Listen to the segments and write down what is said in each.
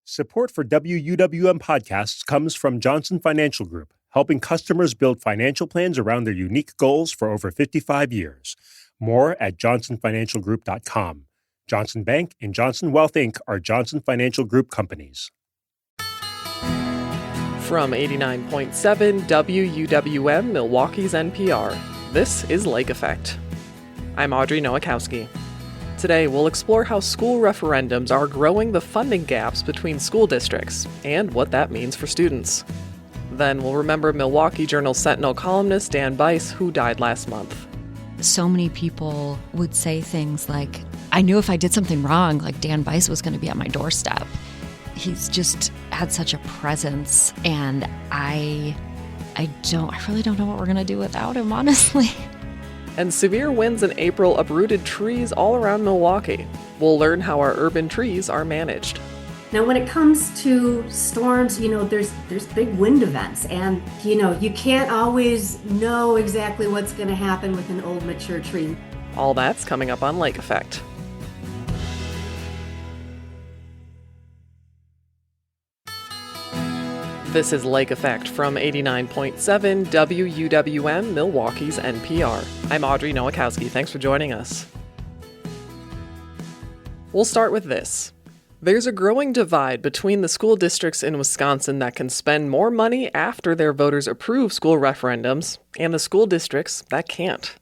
Support for WUWM podcasts comes from Johnson Financial Group, helping customers build financial plans around their unique goals for over 55 years. More at johnsonfinancialgroup.com. Johnson Bank and Johnson Wealth, Inc. are Johnson Financial Group companies. From 89.7 WUWM, Milwaukee's NPR, this is Lake Effect. I'm Audrey Nowakowski. Today, we'll explore how school referendums are growing the funding gaps between school districts and what that means for students. Then we'll remember Milwaukee Journal Sentinel columnist Dan Bice, who died last month. So many people would say things like, I knew if I did something wrong, like Dan Bice was going to be at my doorstep. He's just had such a presence, and I really don't know what we're going to do without him, honestly. And severe winds in April uprooted trees all around Milwaukee. We'll learn how our urban trees are managed. Now, when it comes to storms, there's big wind events, and, you can't always know exactly what's going to happen with an old mature tree. All that's coming up on Lake Effect. This is Lake Effect from 89.7 WUWM, Milwaukee's NPR. I'm Audrey Nowakowski. Thanks for joining us. We'll start with this. There's a growing divide between the school districts in Wisconsin that can spend more money after their voters approve school referendums and the school districts that can't.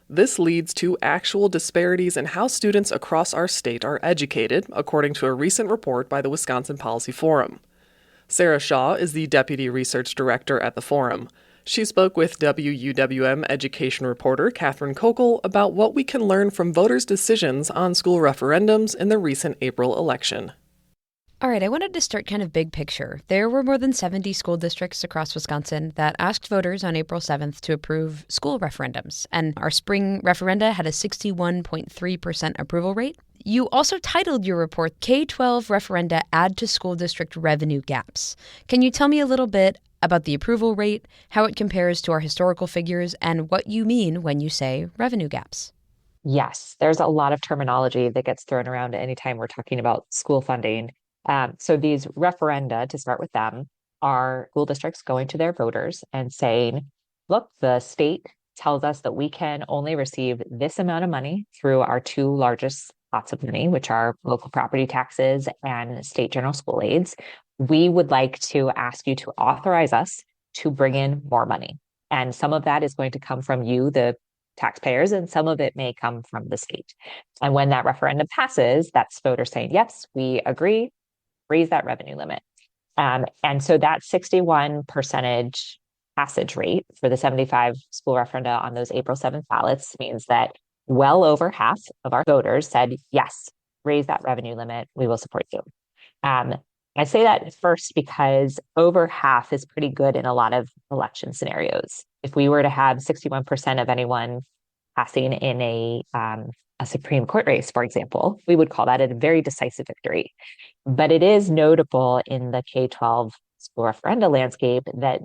This leads to actual disparities in how students across our state are educated, according to a recent report by the Wisconsin Policy Forum. Sarah Shaw is the Deputy Research Director at the Forum. She spoke with WUWM education reporter Catherine Kokel about what we can learn from voters' decisions on school referendums in the recent April election. All right, I wanted to start kind of big picture. There were more than 70 school districts across Wisconsin that asked voters on April 7th to approve school referendums, and our spring referenda had a 61.3% approval rate. You also titled your report, K-12 Referenda Add to School District Revenue Gaps. Can you tell me a little bit about the approval rate, how it compares to our historical figures, and what you mean when you say revenue gaps? Yes, there's a lot of terminology that gets thrown around anytime we're talking about school funding. So these referenda, to start with them, are school districts going to their voters and saying, look, the state tells us that we can only receive this amount of money through our two largest pots of money, which are local property taxes and state general school aids. We would like to ask you to authorize us to bring in more money. And some of that is going to come from you, the taxpayers, and some of it may come from the state. And when that referendum passes, that's voters saying, yes, we agree, raise that revenue limit. And so that 61% passage rate for the 75 school referenda on those April 7th ballots means that well over half of our voters said, yes, raise that revenue limit, we will support you. I say that first because over half is pretty good in a lot of election scenarios. If we were to have 61% of anyone passing in a Supreme Court race, for example, we would call that a very decisive victory. But it is notable in the K-12 school referenda landscape that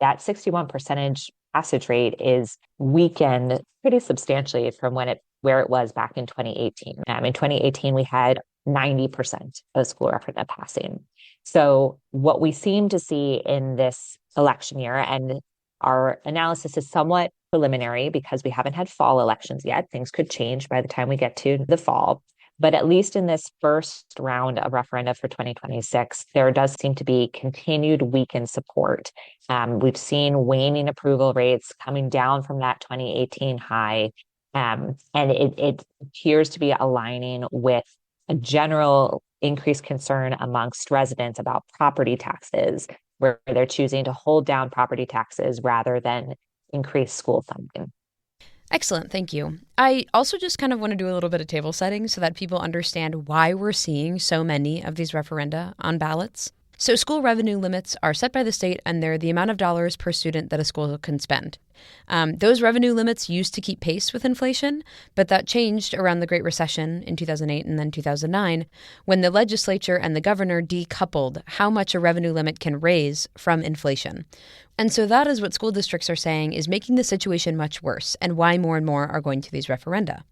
61% passage rate is weakened pretty substantially from where it was back in 2018. In 2018, we had 90% of school referenda passing. So what we seem to see in this election year, and our analysis is somewhat preliminary because we haven't had fall elections yet. Things could change by the time we get to the fall. But at least in this first round of referenda for 2026, there does seem to be continued weakened support. We've seen waning approval rates coming down from that 2018 high. And it appears to be aligning with a general increased concern amongst residents about property taxes, where they're choosing to hold down property taxes rather than increase school funding. Excellent. Thank you. I also just kind of want to do a little bit of table setting so that people understand why we're seeing so many of these referenda on ballots. So school revenue limits are set by the state, and they're the amount of dollars per student that a school can spend. Those revenue limits used to keep pace with inflation, but that changed around the Great Recession in 2008 and then 2009, when the legislature and the governor decoupled how much a revenue limit can raise from inflation. And so that is what school districts are saying is making the situation much worse, and why more and more are going to these referenda.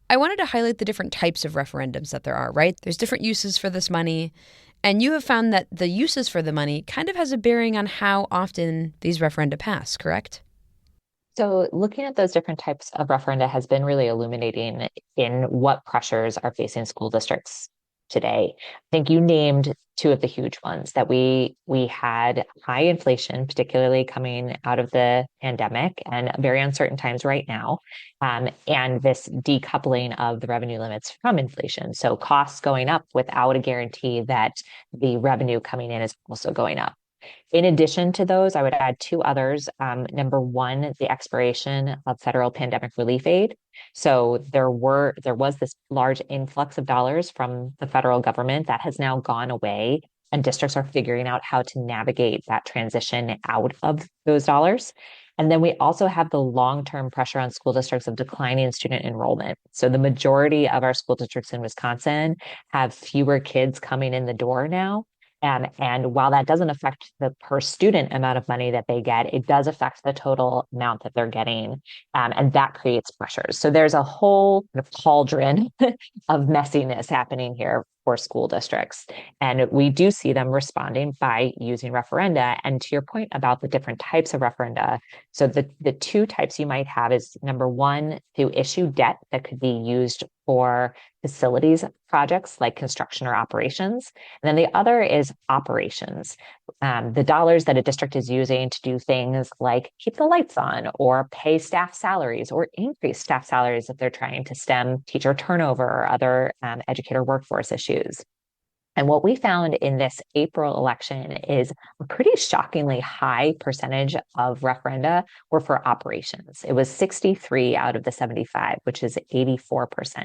I wanted to highlight the different types of referendums that there are, right? There's different uses for this money. And you have found that the uses for the money kind of has a bearing on how often these referenda pass, correct? So looking at those different types of referenda has been really illuminating in what pressures are facing school districts today. I think you named two of the huge ones that we had high inflation, particularly coming out of the pandemic and very uncertain times right now, and this decoupling of the revenue limits from inflation. So costs going up without a guarantee that the revenue coming in is also going up. In addition to those, I would add two others. Number one, the expiration of federal pandemic relief aid. So there was this large influx of dollars from the federal government that has now gone away, and districts are figuring out how to navigate that transition out of those dollars. And then we also have the long-term pressure on school districts of declining student enrollment. So the majority of our school districts in Wisconsin have fewer kids coming in the door now. And while that doesn't affect the per student amount of money that they get, it does affect the total amount that they're getting. And that creates pressures. So there's a whole cauldron of messiness happening here for school districts. And we do see them responding by using referenda. And to your point about the different types of referenda, so the two types you might have is number one, to issue debt that could be used for facilities projects like construction or operations. And then the other is operations. The dollars that a district is using to do things like keep the lights on or pay staff salaries or increase staff salaries if they're trying to stem teacher turnover or other educator workforce issues. And what we found in this April election is a pretty shockingly high percentage of referenda were for operations. It was 63 out of the 75, which is 84%.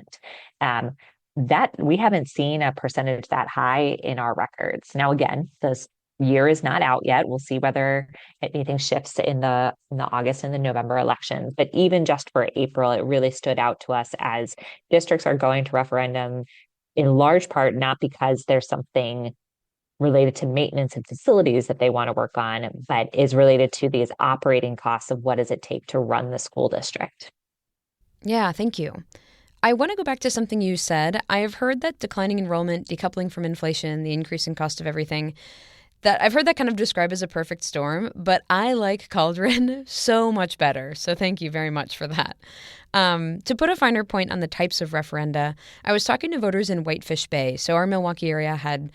That we haven't seen a percentage that high in our records. Now, again, this year is not out yet. We'll see whether anything shifts in the August and the November elections. But even just for April, it really stood out to us as districts are going to referendum in large part, not because there's something related to maintenance and facilities that they want to work on, but is related to these operating costs of what does it take to run the school district. Yeah, thank you. I want to go back to something you said. I have heard that declining enrollment, decoupling from inflation, the increasing cost of everything, that I've heard that kind of described as a perfect storm, but I like cauldron so much better. So thank you very much for that. To put a finer point on the types of referenda, I was talking to voters in Whitefish Bay. So our Milwaukee area had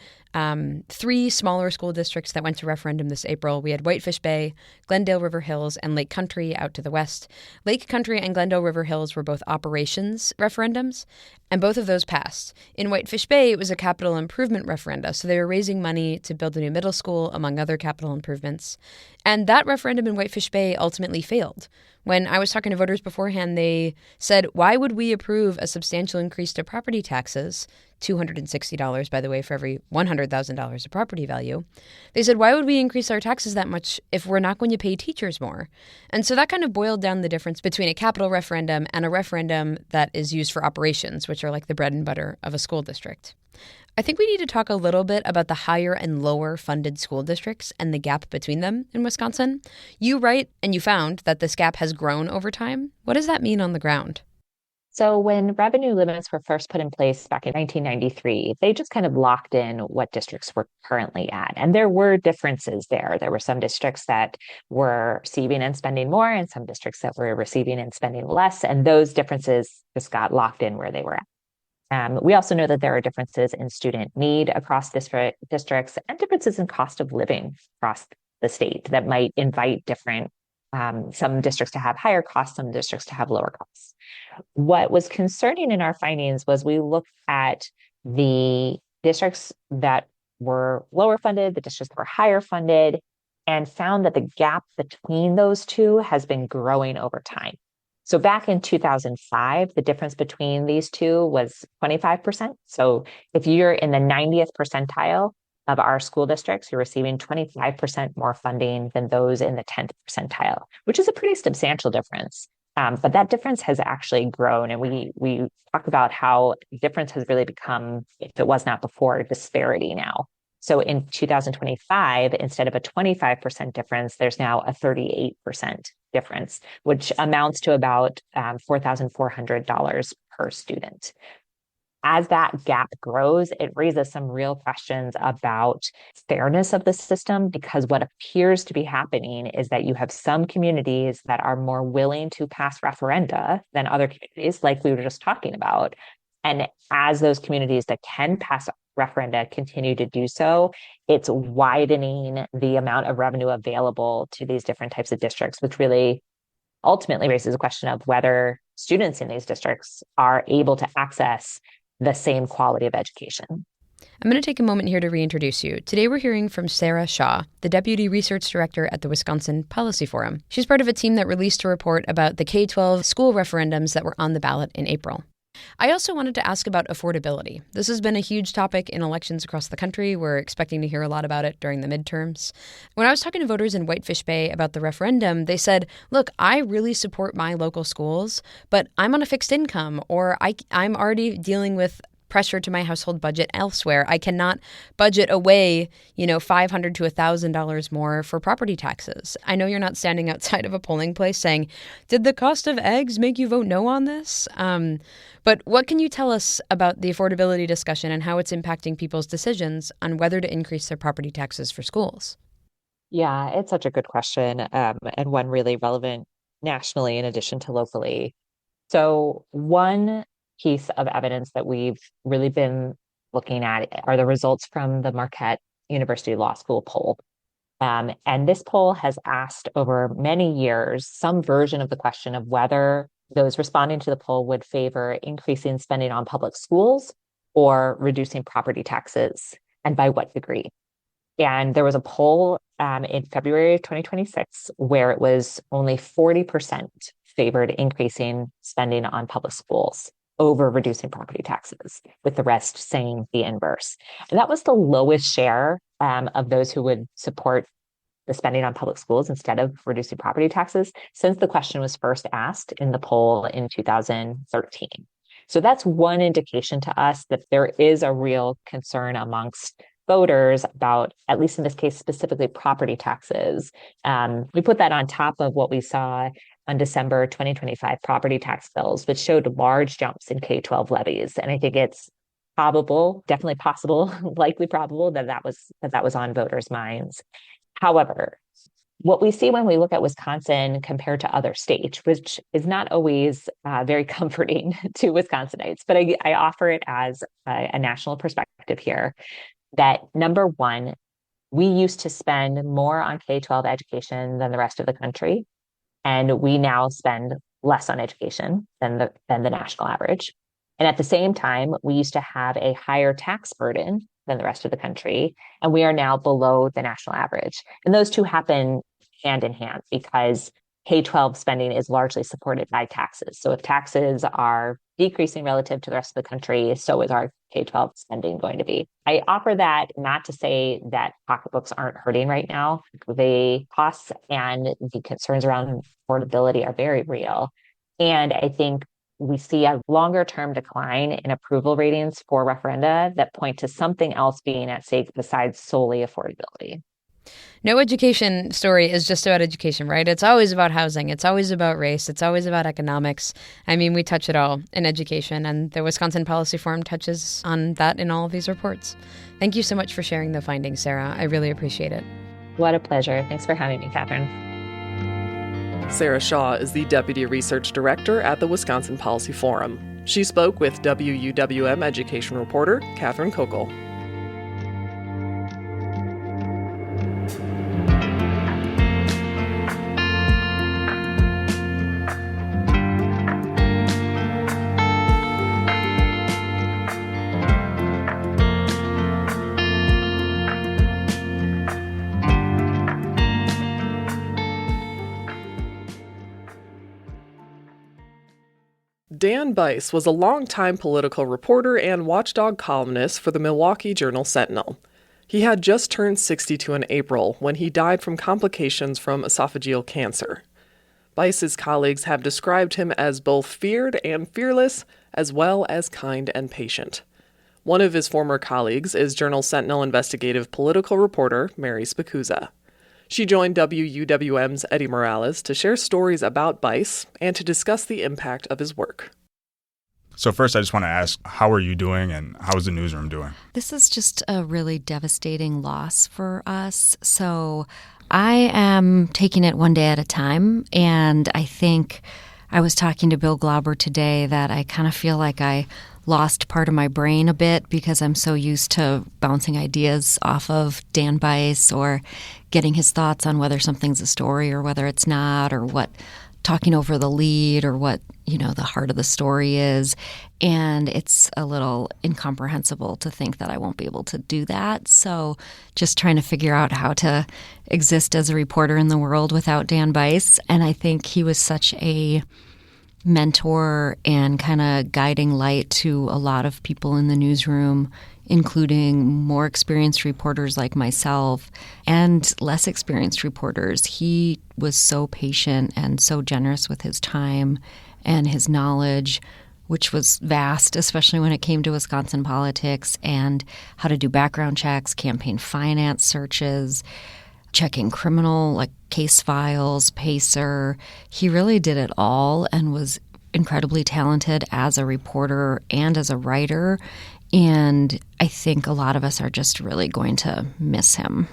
three smaller school districts that went to referendum this April. We had Whitefish Bay, Glendale River Hills, and Lake Country out to the west. Lake Country and Glendale River Hills were both operations referendums, and both of those passed. In Whitefish Bay, it was a capital improvement referenda, so they were raising money to build a new middle school, among other capital improvements. And that referendum in Whitefish Bay ultimately failed. When I was talking to voters beforehand, they said, why would we approve a substantial increase to property taxes, $260, by the way, for every $100,000 of property value? They said, why would we increase our taxes that much if we're not going to pay teachers more? And so that kind of boiled down the difference between a capital referendum and a referendum that is used for operations, which are like the bread and butter of a school district. I think we need to talk a little bit about the higher and lower funded school districts and the gap between them in Wisconsin. You write and you found that this gap has grown over time. What does that mean on the ground? So when revenue limits were first put in place back in 1993, they just kind of locked in what districts were currently at. And there were differences there. There were some districts that were receiving and spending more and some districts that were receiving and spending less. And those differences just got locked in where they were at. We also know that there are differences in student need across districts and differences in cost of living across the state that might invite different, some districts to have higher costs, some districts to have lower costs. What was concerning in our findings was we looked at the districts that were lower funded, the districts that were higher funded, and found that the gap between those two has been growing over time. So back in 2005, the difference between these two was 25%. So if you're in the 90th percentile of our school districts, you're receiving 25% more funding than those in the 10th percentile, which is a pretty substantial difference. But that difference has actually grown. And we talk about how difference has really become, if it was not before, disparity now. So in 2025, instead of a 25% difference, there's now a 38% difference, which amounts to about $4,400 per student. as that gap grows, it raises some real questions about fairness of the system, because what appears to be happening is that you have some communities that are more willing to pass referenda than other communities, like we were just talking about. And as those communities that can pass referenda continue to do so, it's widening the amount of revenue available to these different types of districts, which really ultimately raises a question of whether students in these districts are able to access the same quality of education. I'm going to take a moment here to reintroduce you. Today we're hearing from Sarah Shaw, the Deputy Research Director at the Wisconsin Policy Forum. She's part of a team that released a report about the K-12 school referendums that were on the ballot in April. I also wanted to ask about affordability. This has been a huge topic in elections across the country. We're expecting to hear a lot about it during the midterms. When I was talking to voters in Whitefish Bay about the referendum, they said, look, I really support my local schools, but I'm on a fixed income, or I'm already dealing with pressure to my household budget elsewhere. I cannot budget away, $500 to $1,000 more for property taxes. I know you're not standing outside of a polling place saying, did the cost of eggs make you vote no on this? But what can you tell us about the affordability discussion and how it's impacting people's decisions on whether to increase their property taxes for schools? Yeah, it's such a good question, and one really relevant nationally in addition to locally. So one piece of evidence that we've really been looking at are the results from the Marquette University Law School poll. And this poll has asked over many years some version of the question of whether those responding to the poll would favor increasing spending on public schools or reducing property taxes, and by what degree. And there was a poll in February of 2026 where it was only 40% favored increasing spending on public schools over reducing property taxes, with the rest saying the inverse. And that was the lowest share of those who would support the spending on public schools instead of reducing property taxes since the question was first asked in the poll in 2013. So that's one indication to us that there is a real concern amongst voters about, at least in this case, specifically property taxes. We put that on top of what we saw on December 2025 property tax bills, which showed large jumps in K-12 levies. And I think it's probable, definitely possible, likely probable that was on voters' minds. However, what we see when we look at Wisconsin compared to other states, which is not always very comforting to Wisconsinites, but I offer it as a national perspective here, that number one, we used to spend more on K-12 education than the rest of the country. And we now spend less on education than the national average. And at the same time, we used to have a higher tax burden than the rest of the country, and we are now below the national average. And those two happen hand in hand because K-12 spending is largely supported by taxes. So if taxes are decreasing relative to the rest of the country, so is our K-12 spending going to be. I offer that not to say that pocketbooks aren't hurting right now. The costs and the concerns around affordability are very real. And I think we see a longer term decline in approval ratings for referenda that point to something else being at stake besides solely affordability. No education story is just about education, right? It's always about housing. It's always about race. It's always about economics. I mean, we touch it all in education, and the Wisconsin Policy Forum touches on that in all of these reports. Thank you so much for sharing the findings, Sarah. I really appreciate it. What a pleasure. Thanks for having me, Catherine. Sarah Shaw is the Deputy Research Director at the Wisconsin Policy Forum. She spoke with WUWM education reporter Catherine Kokel. Dan Bice was a longtime political reporter and watchdog columnist for the Milwaukee Journal Sentinel. He had just turned 62 in April when he died from complications from esophageal cancer. Bice's colleagues have described him as both feared and fearless, as well as kind and patient. One of his former colleagues is Journal Sentinel investigative political reporter Mary Spicuzza. She joined WUWM's Eddie Morales to share stories about Bice and to discuss the impact of his work. So first, I just want to ask, how are you doing and how is the newsroom doing? This is just a really devastating loss for us. So I am taking it one day at a time. And I think I was talking to Bill Glauber today that I kind of feel like I lost part of my brain a bit because I'm so used to bouncing ideas off of Dan Bice or getting his thoughts on whether something's a story or whether it's not, or what talking over the lead or what, the heart of the story is. And it's a little incomprehensible to think that I won't be able to do that. So just trying to figure out how to exist as a reporter in the world without Dan Bice. And I think he was such a mentor and kind of guiding light to a lot of people in the newsroom, including more experienced reporters like myself and less experienced reporters. He was so patient and so generous with his time and his knowledge, which was vast, especially when it came to Wisconsin politics and how to do background checks, campaign finance searches, checking criminal case files, PACER. He really did it all and was incredibly talented as a reporter and as a writer. And I think a lot of us are just really going to miss him.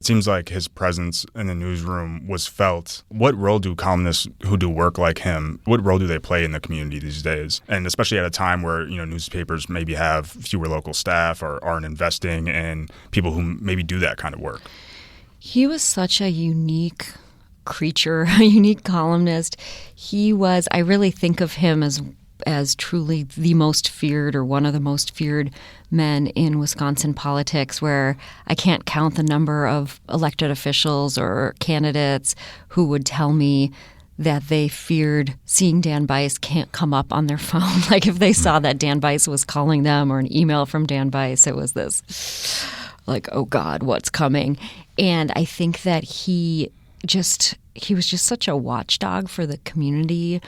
It seems like his presence in the newsroom was felt. What role do columnists who do work like him, what role do they play in the community these days? And especially at a time where, newspapers maybe have fewer local staff or aren't investing in people who maybe do that kind of work. He was such a unique creature, a unique columnist. I really think of him as truly the most feared or one of the most feared men in Wisconsin politics, where I can't count the number of elected officials or candidates who would tell me that they feared seeing Dan Bice can't come up on their phone. Like if they saw that Dan Bice was calling them or an email from Dan Bice, it was this oh God, what's coming? And I think that he was just such a watchdog for the community,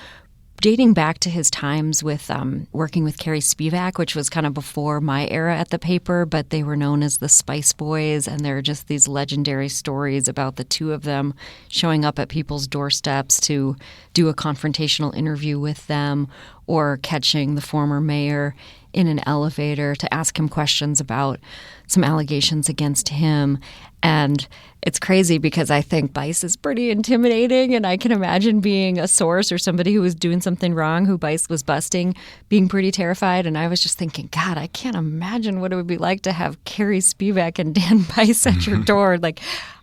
dating back to his times with working with Carrie Spivak, which was kind of before my era at the paper, but they were known as the Spice Boys, and there are just these legendary stories about the two of them showing up at people's doorsteps to do a confrontational interview with them, or catching the former mayor in an elevator to ask him questions about some allegations against him. And it's crazy because I think Bice is pretty intimidating, and I can imagine being a source or somebody who was doing something wrong who Bice was busting, being pretty terrified. And I was just thinking, God, I can't imagine what it would be like to have Carrie Spivak and Dan Bice at your door.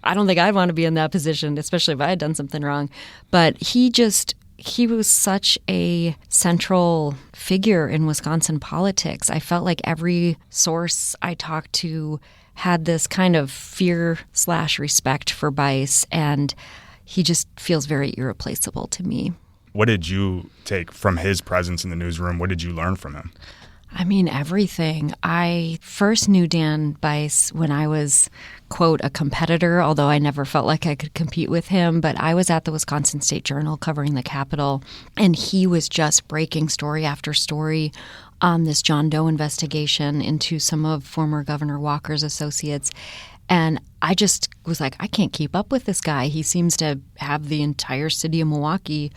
I don't think I'd want to be in that position, especially if I had done something wrong. But he was such a central figure in Wisconsin politics. I felt like every source I talked to had this kind of fear/respect for Bice, and he just feels very irreplaceable to me. What did you take from his presence in the newsroom? What did you learn from him? I mean, everything. I first knew Dan Bice when I was, quote, a competitor, although I never felt like I could compete with him. But I was at the Wisconsin State Journal covering the Capitol, and he was just breaking story after story on this John Doe investigation into some of former Governor Walker's associates. And I just was like, I can't keep up with this guy. He seems to have the entire city of Milwaukee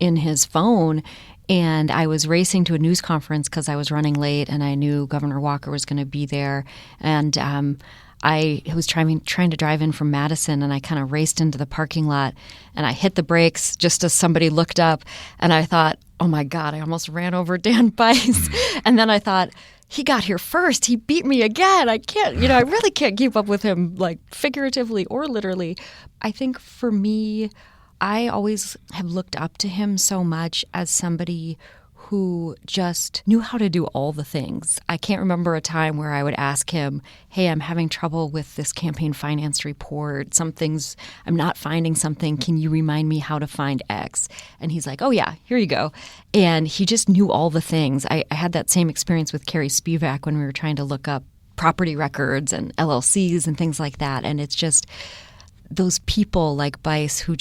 in his phone. And I was racing to a news conference because I was running late, and I knew Governor Walker was going to be there. And I was trying to drive in from Madison, and I kind of raced into the parking lot, and I hit the brakes just as somebody looked up, and I thought, oh my God, I almost ran over Dan Bice. And then I thought, he got here first. He beat me again. I can't, I really can't keep up with him, figuratively or literally. I think for me, I always have looked up to him so much as somebody who just knew how to do all the things. I can't remember a time where I would ask him, hey, I'm having trouble with this campaign finance report. I'm not finding something. Can you remind me how to find X? And he's like, oh, yeah, here you go. And he just knew all the things. I had that same experience with Carrie Spivak when we were trying to look up property records and LLCs and things like that. And it's just those people like Bice who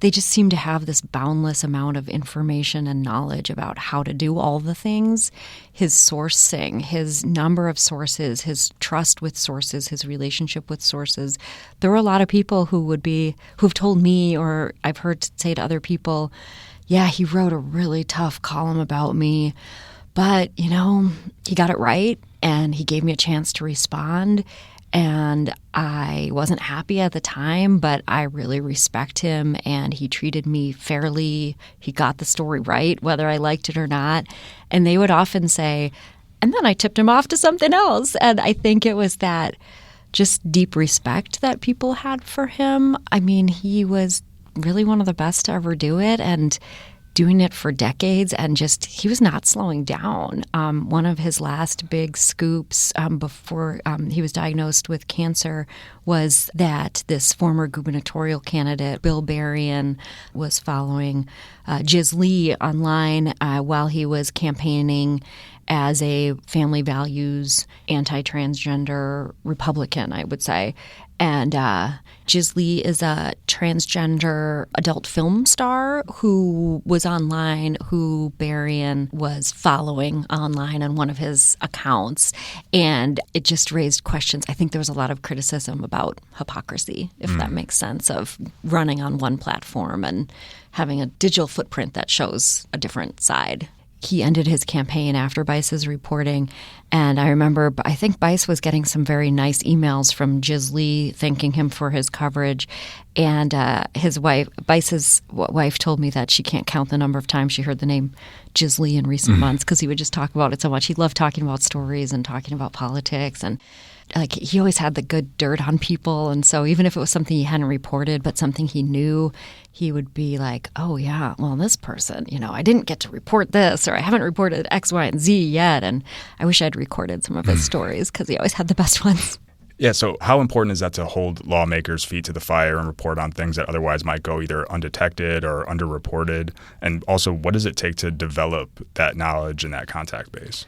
they just seem to have this boundless amount of information and knowledge about how to do all the things. His sourcing, his number of sources, his trust with sources, his relationship with sources. There were a lot of people who've told me, or I've heard say to other people, yeah, he wrote a really tough column about me, But, he got it right, and he gave me a chance to respond. And I wasn't happy at the time, but I really respect him, and he treated me fairly. He got the story right, whether I liked it or not. And they would often say, and then I tipped him off to something else. And I think it was that just deep respect that people had for him. I mean, he was really one of the best to ever do it, and doing it for decades, and he was not slowing down. One of his last big scoops before he was diagnosed with cancer was that this former gubernatorial candidate, Bill Berrien, was following Jiz Lee online while he was campaigning as a family values, anti-transgender Republican, I would say. And Jiz Lee is a transgender adult film star who was online, who Berrien was following online on one of his accounts. And it just raised questions. I think there was a lot of criticism about hypocrisy, if that makes sense, of running on one platform and having a digital footprint that shows a different side. He ended his campaign after Bice's reporting, and I remember, I think Bice was getting some very nice emails from Jiz Lee thanking him for his coverage, and his wife, Bice's wife, told me that she can't count the number of times she heard the name Jiz Lee in recent months because he would just talk about it so much. He loved talking about stories and talking about politics, and he always had the good dirt on people. And so even if it was something he hadn't reported, but something he knew, he would be like, oh, yeah, well, this person, I didn't get to report this, or I haven't reported X, Y, and Z yet. And I wish I'd recorded some of his stories because he always had the best ones. Yeah, so how important is that to hold lawmakers' feet to the fire and report on things that otherwise might go either undetected or underreported? And also, what does it take to develop that knowledge and that contact base?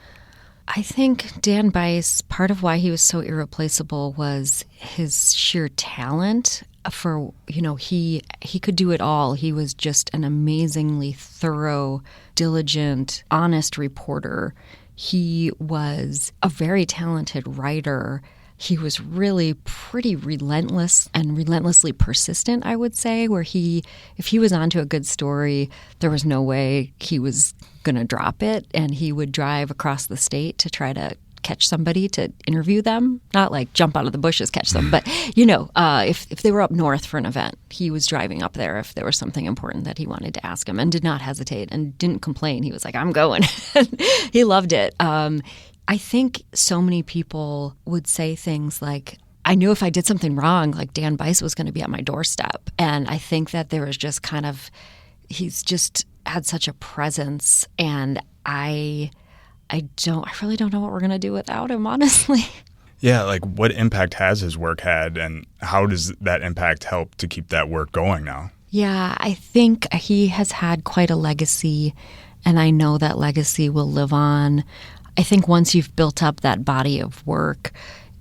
I think Dan Bice, part of why he was so irreplaceable was his sheer talent for, he could do it all. He was just an amazingly thorough, diligent, honest reporter. He was a very talented writer. He was really pretty relentless and relentlessly persistent, I would say, where if he was onto a good story, there was no way he was going to drop it. And he would drive across the state to try to catch somebody to interview them, not like jump out of the bushes, catch them. But, if they were up north for an event, he was driving up there if there was something important that he wanted to ask him, and did not hesitate and didn't complain. He was like, I'm going. He loved it. I think so many people would say things like, I knew if I did something wrong, like Dan Bice was going to be at my doorstep. And I think that there was just he's just had such a presence. And I really don't know what we're going to do without him, honestly. Yeah, like what impact has his work had, and how does that impact help to keep that work going now? Yeah, I think he has had quite a legacy, and I know that legacy will live on. I think once you've built up that body of work,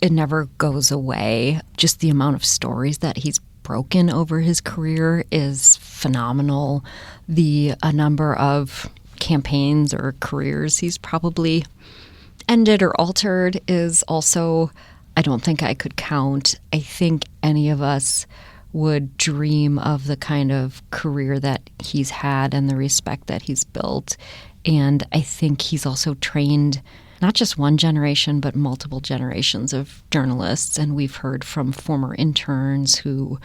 it never goes away. Just the amount of stories that he's broken over his career is phenomenal. A number of campaigns or careers he's probably ended or altered is also, I don't think I could count. I think any of us would dream of the kind of career that he's had and the respect that he's built. And I think he's also trained not just one generation, but multiple generations of journalists. And we've heard from former interns who,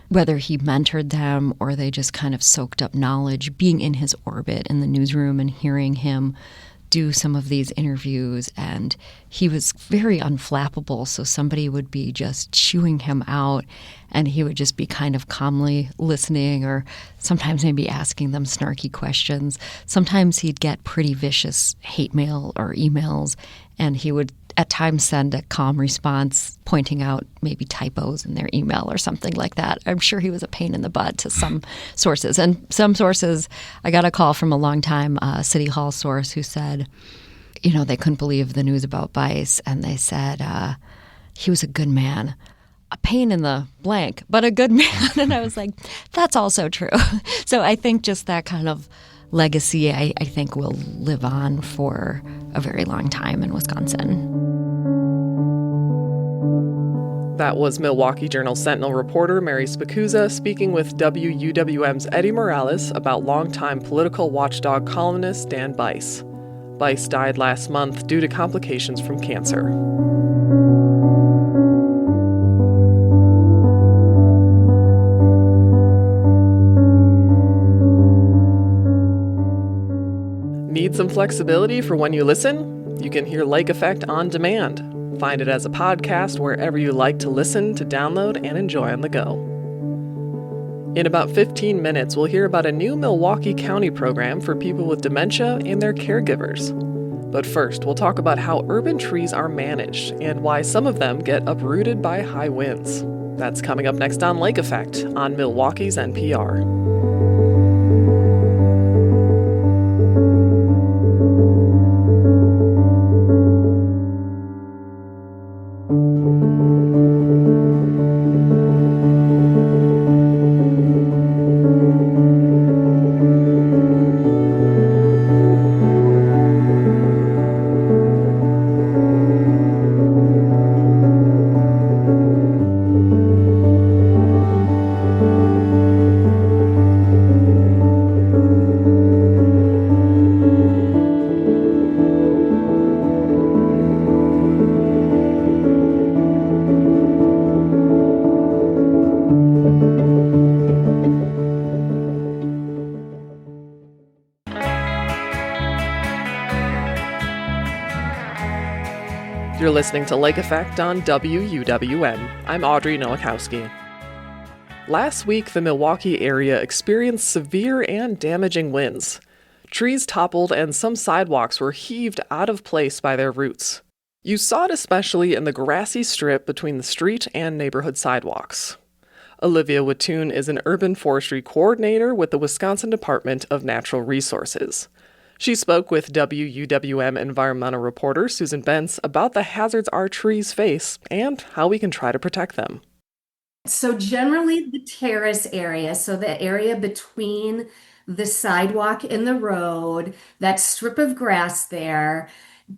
whether he mentored them or they just kind of soaked up knowledge, being in his orbit in the newsroom and hearing him do some of these interviews. And he was very unflappable, so somebody would be just chewing him out and he would just be kind of calmly listening, or sometimes maybe asking them snarky questions. Sometimes he'd get pretty vicious hate mail or emails, and he would at times send a calm response pointing out maybe typos in their email or something like that. I'm sure he was a pain in the butt to some sources. And some sources, I got a call from a longtime City Hall source who said, they couldn't believe the news about Bice. And they said he was a good man. A pain in the blank, but a good man. And I was like, that's also true. So I think just that kind of legacy, I think, will live on for a very long time in Wisconsin. That was Milwaukee Journal Sentinel reporter Mary Spicuzza speaking with WUWM's Eddie Morales about longtime political watchdog columnist Dan Bice. Bice died last month due to complications from cancer. Need some flexibility for when you listen? You can hear Lake Effect on demand. Find it as a podcast wherever you like to listen, to download, and enjoy on the go. In about 15 minutes, we'll hear about a new Milwaukee County program for people with dementia and their caregivers. But first, we'll talk about how urban trees are managed and why some of them get uprooted by high winds. That's coming up next on Lake Effect on Milwaukee's NPR. You're listening to Lake Effect on WUWM. I'm Audrey Nowakowski. Last week, the Milwaukee area experienced severe and damaging winds. Trees toppled and some sidewalks were heaved out of place by their roots. You saw it especially in the grassy strip between the street and neighborhood sidewalks. Olivia Wattoon is an urban forestry coordinator with the Wisconsin Department of Natural Resources. She spoke with WUWM environmental reporter Susan Bentz about the hazards our trees face and how we can try to protect them. So generally the terrace area, so the area between the sidewalk and the road, that strip of grass there,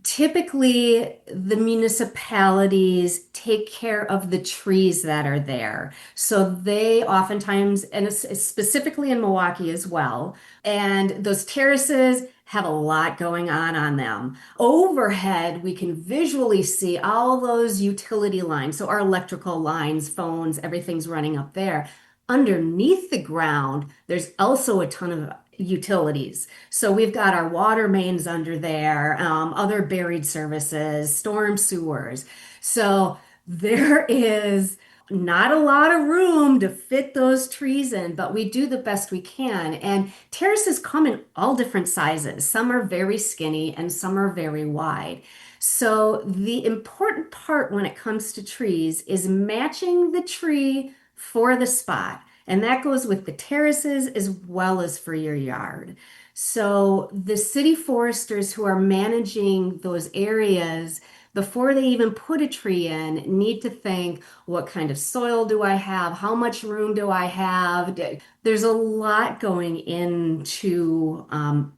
typically the municipalities take care of the trees that are there. So they oftentimes, and specifically in Milwaukee as well, and those terraces have a lot going on them. Overhead, we can visually see all those utility lines. So our electrical lines, phones, everything's running up there. Underneath the ground, there's also a ton of utilities. So we've got our water mains under there, other buried services, storm sewers. So there is not a lot of room to fit those trees in, but we do the best we can. And terraces come in all different sizes. Some are very skinny and some are very wide. So the important part when it comes to trees is matching the tree for the spot. And that goes with the terraces as well as for your yard. So the city foresters who are managing those areas, before they even put a tree in, need to think, what kind of soil do I have? How much room do I have? There's a lot going into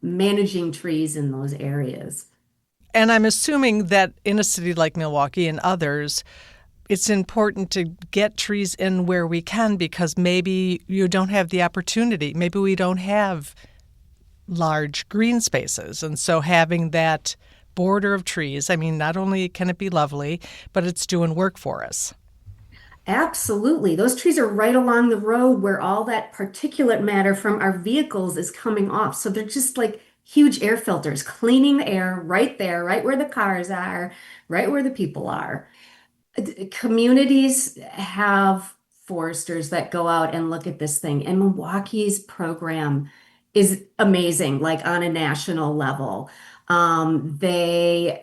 managing trees in those areas. And I'm assuming that in a city like Milwaukee and others, it's important to get trees in where we can because maybe you don't have the opportunity. Maybe we don't have large green spaces. And so having that border of trees, I mean, not only can it be lovely, but it's doing work for us. Absolutely. Those trees are right along the road where all that particulate matter from our vehicles is coming off. So they're just like huge air filters, cleaning the air right there, right where the cars are, right where the people are. Communities have foresters that go out and look at this thing, and Milwaukee's program is amazing, like on a national level. They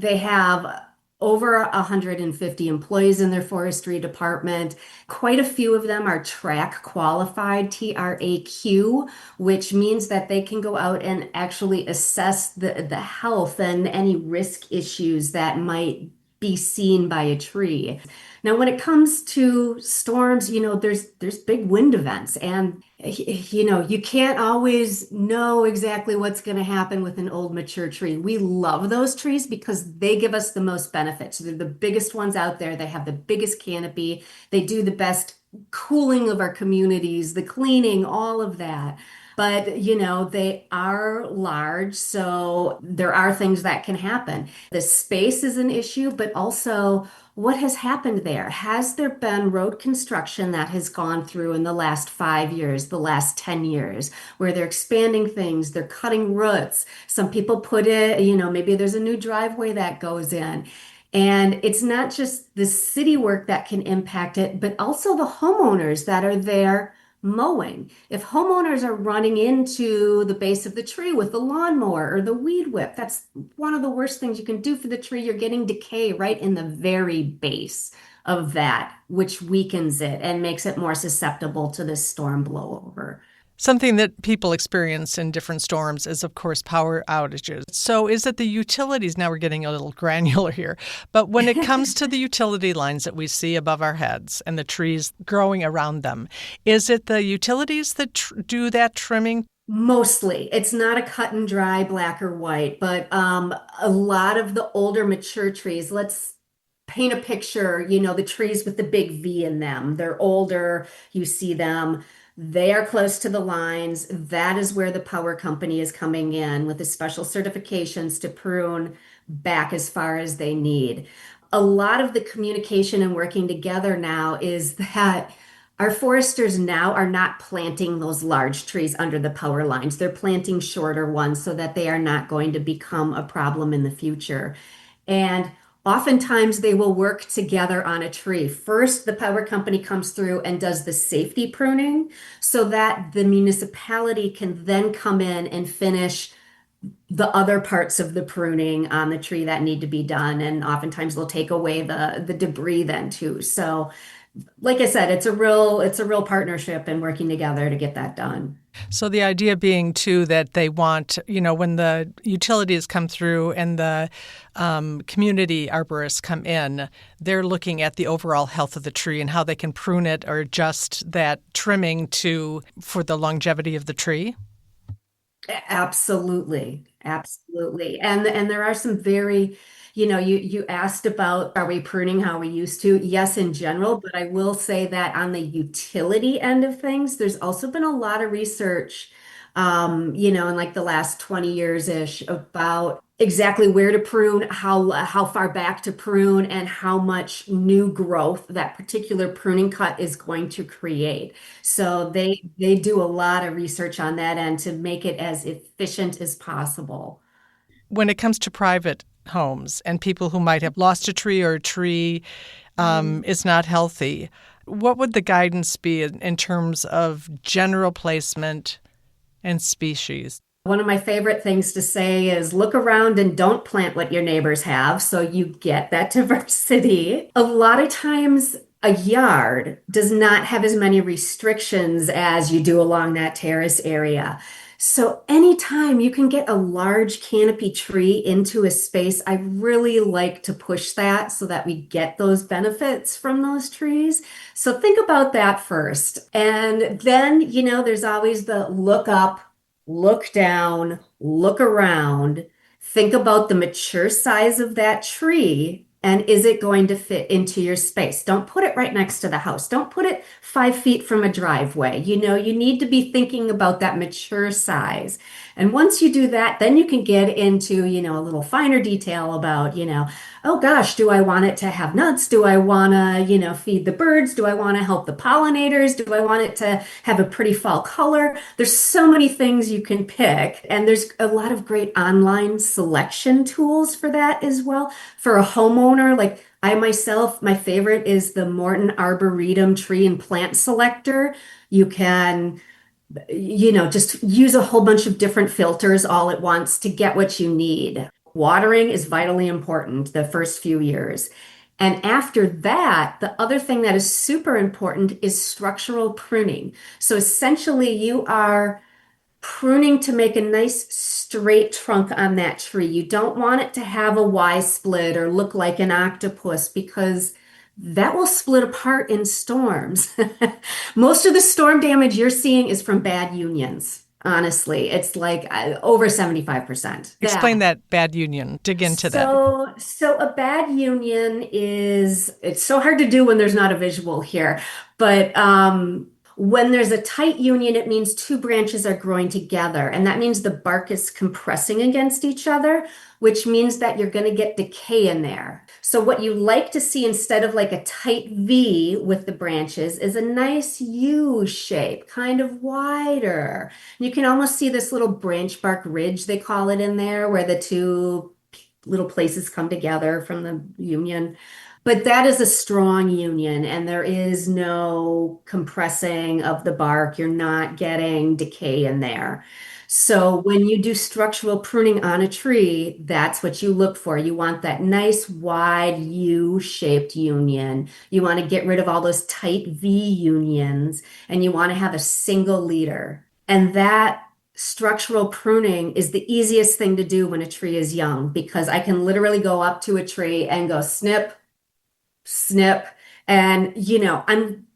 have over 150 employees in their forestry department. Quite a few of them are track qualified, TRAQ, which means that they can go out and actually assess the health and any risk issues that might be seen by a tree. Now, when it comes to storms, there's big wind events, and you can't always know exactly what's going to happen with an old mature tree. We love those trees because they give us the most benefits. They're the biggest ones out there. They have the biggest canopy. They do the best cooling of our communities, the cleaning, all of that. But, they are large, so there are things that can happen. The space is an issue, but also what has happened there? Has there been road construction that has gone through in the last 5 years, the last 10 years, where they're expanding things, they're cutting roots? Some people put it, maybe there's a new driveway that goes in. And it's not just the city work that can impact it, but also the homeowners that are there mowing. If homeowners are running into the base of the tree with the lawnmower or the weed whip, that's one of the worst things you can do for the tree. You're getting decay right in the very base of that, which weakens it and makes it more susceptible to this storm blowover. Something that people experience in different storms is, of course, power outages. So is it the utilities? Now we're getting a little granular here. But when it comes to the utility lines that we see above our heads and the trees growing around them, is it the utilities that do that trimming? Mostly. It's not a cut and dry black or white, but a lot of the older mature trees, let's paint a picture, the trees with the big V in them. They're older, you see them. They are close to the lines. That is where the power company is coming in with the special certifications to prune back as far as they need. A lot of the communication and working together now is that our foresters now are not planting those large trees under the power lines. They're planting shorter ones so that they are not going to become a problem in the future. And oftentimes they will work together on a tree. First, the power company comes through and does the safety pruning so that the municipality can then come in and finish the other parts of the pruning on the tree that need to be done. And oftentimes they'll take away the debris then too. So like I said, it's a real partnership and working together to get that done. So the idea being, too, that they want, when the utilities come through and the community arborists come in, they're looking at the overall health of the tree and how they can prune it or adjust that trimming for the longevity of the tree? Absolutely. Absolutely. And there are some very, you asked about, are we pruning how we used to? Yes, in general, but I will say that on the utility end of things, there's also been a lot of research, in like the last 20 years-ish about exactly where to prune, how far back to prune, and how much new growth that particular pruning cut is going to create. So they do a lot of research on that end to make it as efficient as possible. When it comes to private homes and people who might have lost a tree or a tree is not healthy, what would the guidance be in terms of general placement and species? One of my favorite things to say is look around and don't plant what your neighbors have so you get that diversity. A lot of times a yard does not have as many restrictions as you do along that terrace area. So anytime you can get a large canopy tree into a space, I really like to push that so that we get those benefits from those trees. So think about that first. And then, there's always the look up, look down, look around, think about the mature size of that tree. And is it going to fit into your space? Don't put it right next to the house. Don't put it 5 feet from a driveway. You need to be thinking about that mature size. And once you do that, then you can get into, a little finer detail about, oh gosh, do I want it to have nuts? Do I want to, feed the birds? Do I want to help the pollinators? Do I want it to have a pretty fall color? There's so many things you can pick. And there's a lot of great online selection tools for that as well. For a homeowner, like I myself, my favorite is the Morton Arboretum Tree and Plant Selector. You can just use a whole bunch of different filters all at once to get what you need. Watering is vitally important the first few years. And after that, the other thing that is super important is structural pruning. So essentially, you are pruning to make a nice straight trunk on that tree. You don't want it to have a Y split or look like an octopus because that will split apart in storms. Most of the storm damage you're seeing is from bad unions. Honestly, it's like over 75%. Explain that bad union. Dig into that. So a bad union it's so hard to do when there's not a visual here, but When there's a tight union, it means two branches are growing together, and that means the bark is compressing against each other, which means that you're going to get decay in there. So what you like to see instead of like a tight V with the branches is a nice U shape, kind of wider. You can almost see this little branch bark ridge, they call it in there, where the two little places come together from the union. But that is a strong union, and there is no compressing of the bark. You're not getting decay in there. So when you do structural pruning on a tree, that's what you look for. You want that nice wide U-shaped union. You want to get rid of all those tight V unions, and you want to have a single leader. And that structural pruning is the easiest thing to do when a tree is young, because I can literally go up to a tree and go snip, snip, and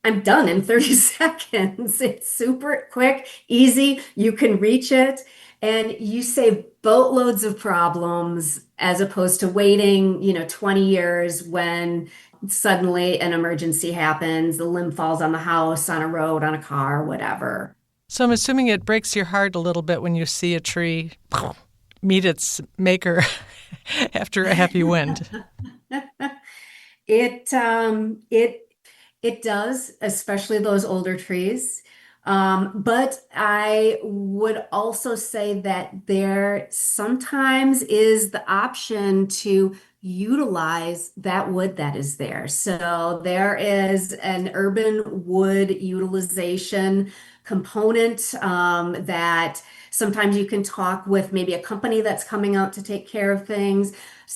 I'm done in 30 seconds. It's super quick, easy. You can reach it, and you save boatloads of problems as opposed to waiting, 20 years when suddenly an emergency happens, the limb falls on the house, on a road, on a car, whatever. So I'm assuming it breaks your heart a little bit when you see a tree meet its maker after a heavy wind. It does, especially those older trees. But I would also say that there sometimes is the option to utilize that wood that is there. So there is an urban wood utilization component that sometimes you can talk with maybe a company that's coming out to take care of things.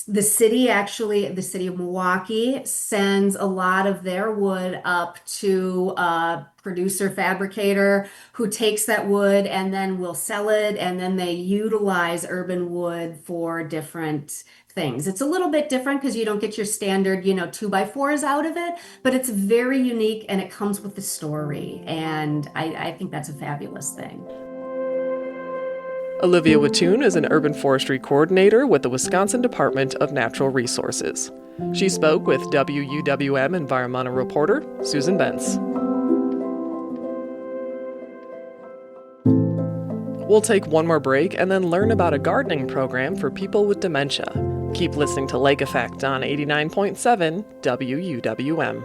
The city of Milwaukee sends a lot of their wood up to a producer fabricator who takes that wood and then will sell it, and then they utilize urban wood for different things. It's a little bit different because you don't get your standard, 2x4s out of it, but it's very unique and it comes with the story. And I think that's a fabulous thing. Olivia Wattoon is an urban forestry coordinator with the Wisconsin Department of Natural Resources. She spoke with WUWM environmental reporter Susan Bentz. We'll take one more break and then learn about a gardening program for people with dementia. Keep listening to Lake Effect on 89.7 WUWM.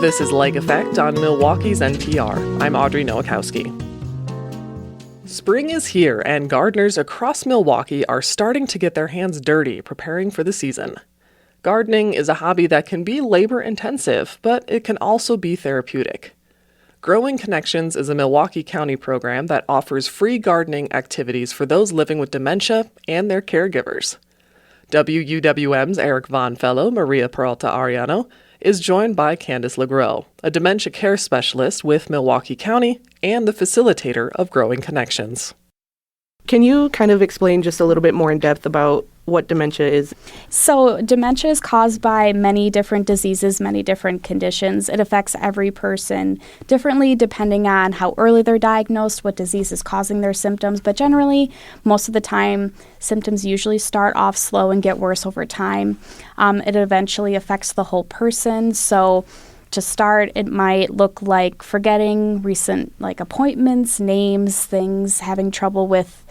This is Lake Effect on Milwaukee's NPR. I'm Audrey Nowakowski. Spring is here, and gardeners across Milwaukee are starting to get their hands dirty preparing for the season. Gardening is a hobby that can be labor-intensive, but it can also be therapeutic. Growing Connections is a Milwaukee County program that offers free gardening activities for those living with dementia and their caregivers. WUWM's Eric Von Fellow, Maria Peralta Ariano, is joined by Candace LeGros, a dementia care specialist with Milwaukee County and the facilitator of Growing Connections. Can you kind of explain just a little bit more in depth about what dementia is? So dementia is caused by many different diseases, many different conditions. It affects every person differently depending on how early they're diagnosed, what disease is causing their symptoms. But generally, most of the time, symptoms usually start off slow and get worse over time. It eventually affects the whole person. So to start, it might look like forgetting recent appointments, names, things, having trouble with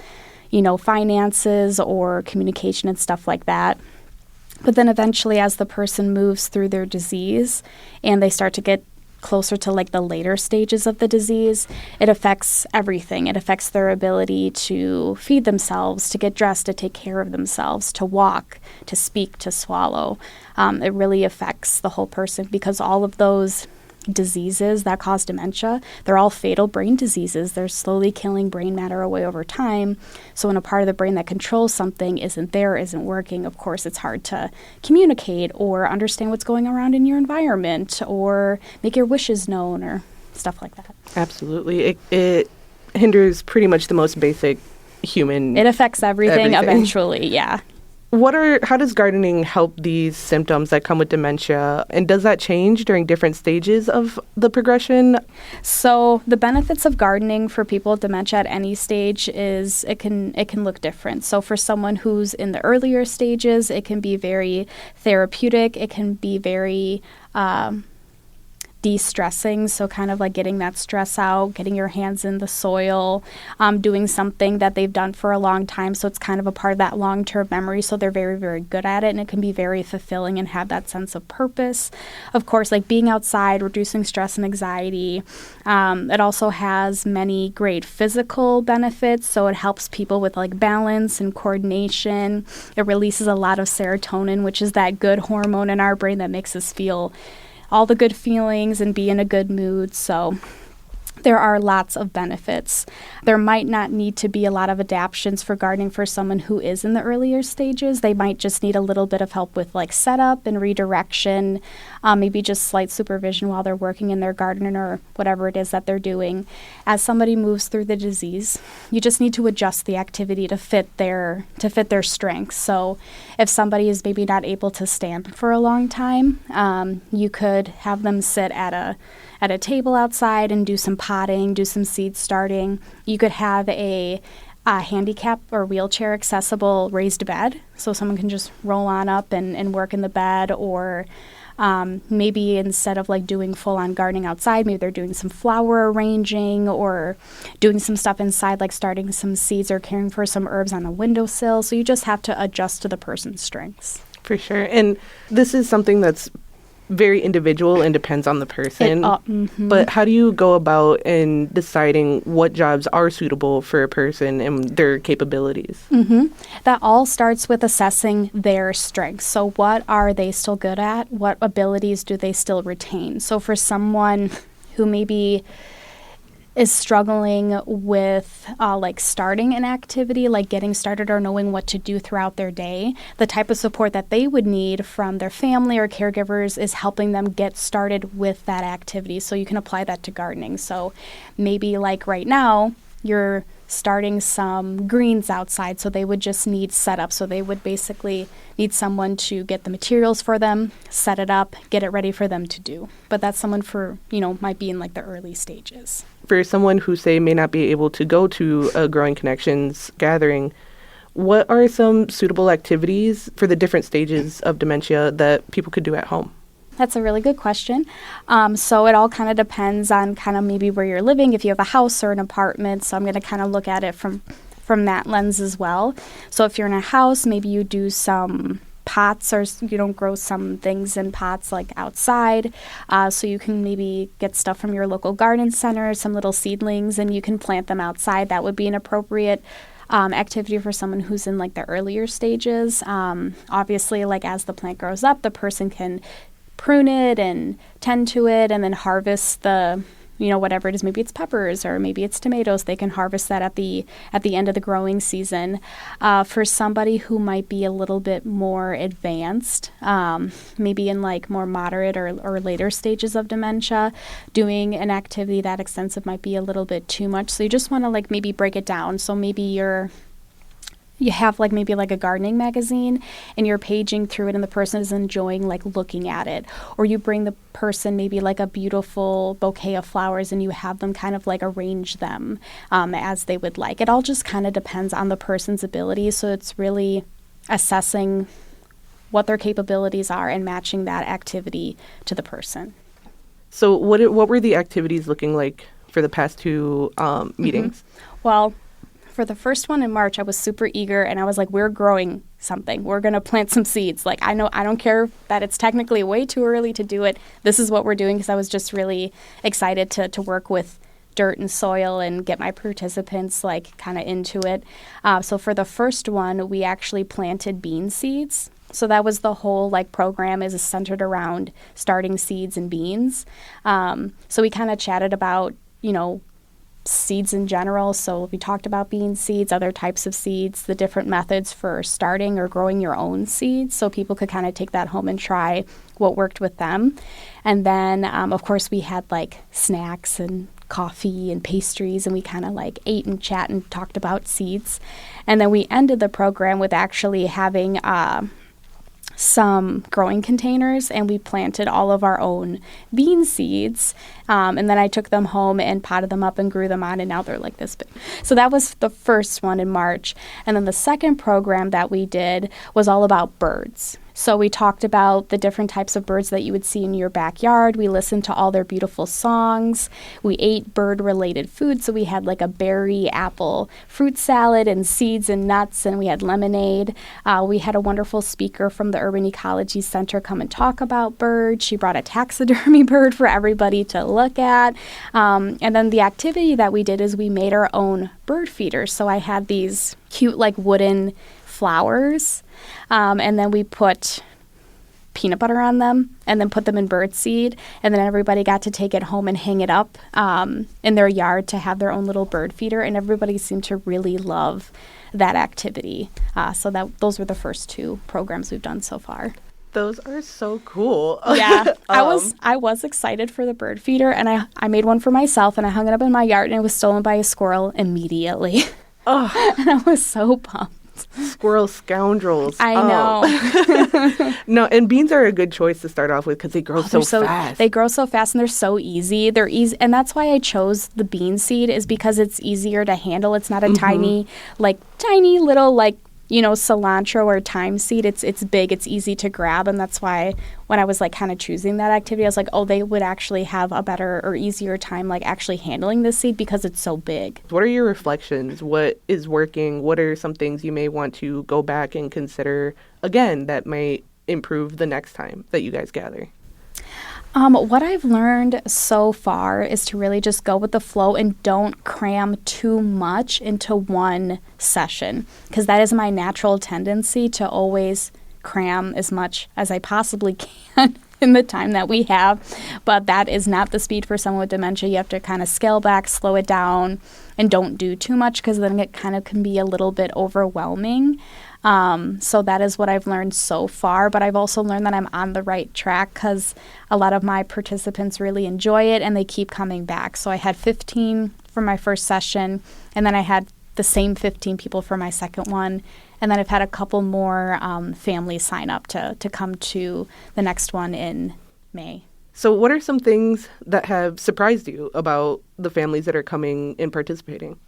finances or communication and stuff like that. But then eventually, as the person moves through their disease and they start to get closer to like the later stages of the disease, it affects everything. It affects their ability to feed themselves, to get dressed, to take care of themselves, to walk, to speak, to swallow. It really affects the whole person because all of those diseases that cause dementia, they're all fatal brain diseases. They're slowly killing brain matter away over time. So when a part of the brain that controls something isn't there, isn't working, of course it's hard to communicate or understand what's going around in your environment or make your wishes known or stuff like that. Absolutely. It hinders pretty much the most basic human. It affects everything. Eventually, yeah. How does gardening help these symptoms that come with dementia? And does that change during different stages of the progression? So the benefits of gardening for people with dementia at any stage is it can look different. So for someone who's in the earlier stages, it can be very therapeutic. It can be very de-stressing, so kind of like getting that stress out, getting your hands in the soil, doing something that they've done for a long time, so it's kind of a part of that long-term memory, so they're very, very good at it, and it can be very fulfilling and have that sense of purpose. Of course, like being outside, reducing stress and anxiety. It also has many great physical benefits, so it helps people with like balance and coordination. It releases a lot of serotonin, which is that good hormone in our brain that makes us feel all the good feelings and be in a good mood. So there are lots of benefits. There might not need to be a lot of adaptations for gardening for someone who is in the earlier stages. They might just need a little bit of help with like setup and redirection, maybe just slight supervision while they're working in their garden or whatever it is that they're doing. As somebody moves through the disease, you just need to adjust the activity to fit their strengths. So if somebody is maybe not able to stand for a long time, you could have them sit at a table outside and do some potting, do some seed starting. You could have a handicap or wheelchair accessible raised bed, so someone can just roll on up and work in the bed, or maybe instead of like doing full-on gardening outside, maybe they're doing some flower arranging or doing some stuff inside, like starting some seeds or caring for some herbs on a windowsill. So you just have to adjust to the person's strengths. For sure. And this is something that's very individual and depends on the person. But how do you go about in deciding what jobs are suitable for a person and their capabilities? That all starts with assessing their strengths. So what are they still good at? What abilities do they still retain? So for someone who maybe is struggling with like starting an activity, like getting started or knowing what to do throughout their day, the type of support that they would need from their family or caregivers is helping them get started with that activity. So you can apply that to gardening. So maybe like right now, you're starting some greens outside, so they would just need setup. So they would basically need someone to get the materials for them, set it up, get it ready for them to do. But that's someone for, might be in like the early stages. For someone who, say, may not be able to go to a Growing Connections gathering, what are some suitable activities for the different stages of dementia that people could do at home? That's a really good question. So it all kind of depends on kind of maybe where you're living, if you have a house or an apartment. So I'm going to kind of look at it from that lens as well. So if you're in a house, maybe you do some pots, or grow some things in pots like outside. So you can maybe get stuff from your local garden center, some little seedlings, and you can plant them outside. That would be an appropriate activity for someone who's in like the earlier stages. Obviously, like as the plant grows up, the person can prune it and tend to it and then harvest the, whatever it is. Maybe it's peppers or maybe it's tomatoes. They can harvest that at the end of the growing season. For somebody who might be a little bit more advanced, maybe in like more moderate or later stages of dementia, doing an activity that extensive might be a little bit too much. So you just want to like maybe break it down. So maybe you have like maybe like a gardening magazine and you're paging through it and the person is enjoying like looking at it. Or you bring the person maybe like a beautiful bouquet of flowers and you have them kind of like arrange them as they would like. It all just kind of depends on the person's ability. So it's really assessing what their capabilities are and matching that activity to the person. So what were the activities looking like for the past two meetings? Well, for the first one in March, I was super eager and I was like, we're growing something. We're going to plant some seeds. Like, I don't care that it's technically way too early to do it. This is what we're doing, because I was just really excited to work with dirt and soil and get my participants like kind of into it. So for the first one, we actually planted bean seeds. So that was the whole like program, is centered around starting seeds and beans. So we kind of chatted about, seeds in general. So we talked about bean seeds, other types of seeds, the different methods for starting or growing your own seeds, so people could kind of take that home and try what worked with them. And then, of course, we had like snacks and coffee and pastries, and we kind of like ate and chat and talked about seeds. And then we ended the program with actually having some growing containers, and we planted all of our own bean seeds. And then I took them home and potted them up and grew them on, and now they're like this big. So that was the first one in March. And then the second program that we did was all about birds. So we talked about the different types of birds that you would see in your backyard. We listened to all their beautiful songs. We ate bird-related food. So we had like a berry, apple, fruit salad, and seeds and nuts, and we had lemonade. We had a wonderful speaker from the Urban Ecology Center come and talk about birds. She brought a taxidermy bird for everybody to look at. And then the activity that we did is we made our own bird feeders. So I had these cute like wooden flowers, and then we put peanut butter on them and then put them in bird seed, and then everybody got to take it home and hang it up in their yard to have their own little bird feeder, and everybody seemed to really love that activity. So those were the first two programs we've done so far. Those are so cool. Yeah, I was excited for the bird feeder, and I made one for myself, and I hung it up in my yard, and it was stolen by a squirrel immediately. Oh. And I was so pumped. Squirrel scoundrels. I know. No, and beans are a good choice to start off with because they grow so fast. They grow so fast, and they're so easy. They're easy, and that's why I chose the bean seed, is because it's easier to handle. It's not a tiny little cilantro or thyme seed. It's big, it's easy to grab, and that's why when I was like kind of choosing that activity, I was like, oh, they would actually have a better or easier time like actually handling this seed because it's so big. What are your reflections? What is working? What are some things you may want to go back and consider again that may improve the next time that you guys gather? What I've learned so far is to really just go with the flow and don't cram too much into one session, because that is my natural tendency to always cram as much as I possibly can in the time that we have. But that is not the speed for someone with dementia. You have to kind of scale back, slow it down, and don't do too much, because then it kind of can be a little bit overwhelming. So that is what I've learned so far, but I've also learned that I'm on the right track because a lot of my participants really enjoy it and they keep coming back. So I had 15 for my first session, and then I had the same 15 people for my second one, and then I've had a couple more families sign up to come to the next one in May. So what are some things that have surprised you about the families that are coming and participating?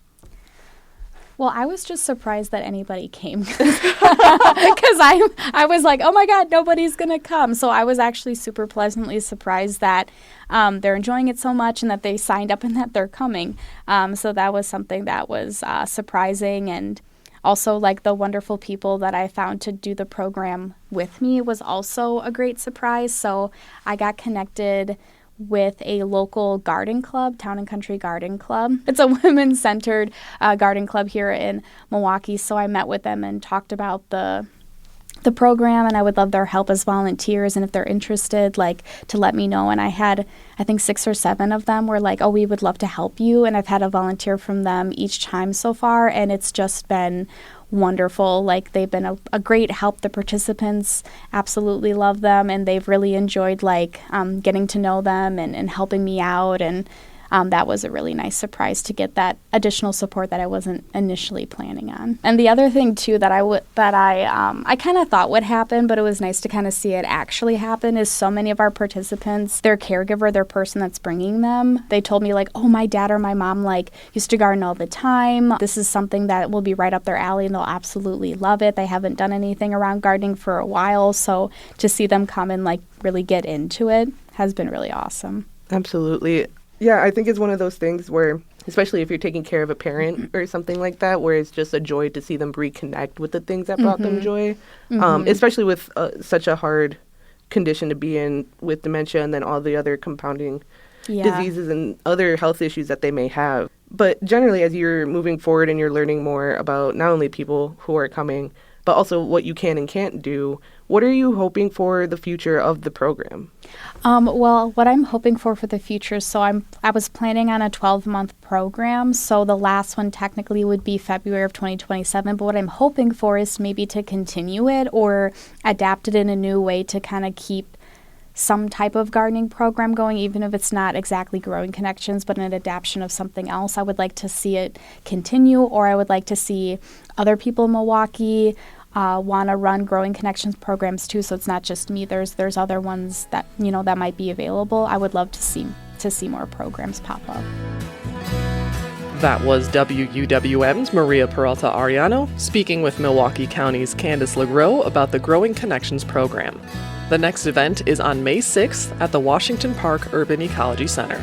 Well, I was just surprised that anybody came because I was like, oh my God, nobody's going to come. So I was actually super pleasantly surprised that they're enjoying it so much and that they signed up and that they're coming. So that was something that was surprising. And also like the wonderful people that I found to do the program with me was also a great surprise. So I got connected with a local garden club, Town and Country Garden Club. It's a women-centered garden club here in Milwaukee. So I met with them and talked about the program, and I would love their help as volunteers. And if they're interested, like, to let me know. And I had, I think 6 or 7 of them were like, oh, we would love to help you. And I've had a volunteer from them each time so far, and it's just been wonderful. Like, they've been a great help. The participants absolutely love them, and they've really enjoyed getting to know them and helping me out. And that was a really nice surprise to get that additional support that I wasn't initially planning on. And the other thing too that I kind of thought would happen, but it was nice to kind of see it actually happen, is so many of our participants, their caregiver, their person that's bringing them, they told me like, oh, my dad or my mom used to garden all the time. This is something that will be right up their alley and they'll absolutely love it. They haven't done anything around gardening for a while, so to see them come and really get into it has been really awesome. Absolutely. Yeah, I think it's one of those things where especially if you're taking care of a parent or something like that, where it's just a joy to see them reconnect with the things that brought them joy, especially with such a hard condition to be in with dementia and then all the other compounding diseases and other health issues that they may have. But generally, as you're moving forward and you're learning more about not only people who are coming, but also what you can and can't do, what are you hoping for the future of the program? Well, what I'm hoping for the future, so I was planning on a 12-month program, so the last one technically would be February of 2027, but what I'm hoping for is maybe to continue it or adapt it in a new way to kind of keep some type of gardening program going, even if it's not exactly Growing Connections, but an adaptation of something else. I would like to see it continue, or I would like to see other people in Milwaukee want to run Growing Connections programs too, so it's not just me. There's other ones that, that might be available. I would love to see more programs pop up. That was WUWM's Maria Peralta Ariano speaking with Milwaukee County's Candace LeGros about the Growing Connections program. The next event is on May 6th at the Washington Park Urban Ecology Center.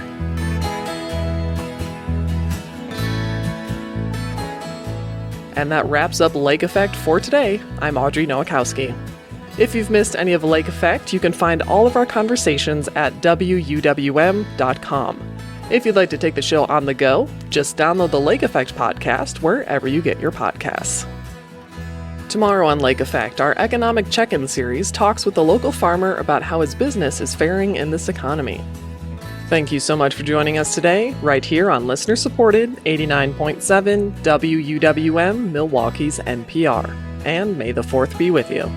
And that wraps up Lake Effect for today. I'm Audrey Nowakowski. If you've missed any of Lake Effect, you can find all of our conversations at WUWM.com. If you'd like to take the show on the go, just download the Lake Effect podcast wherever you get your podcasts. Tomorrow on Lake Effect, our economic check-in series talks with a local farmer about how his business is faring in this economy. Thank you so much for joining us today, right here on listener-supported 89.7 WUWM, Milwaukee's NPR. And may the 4th be with you.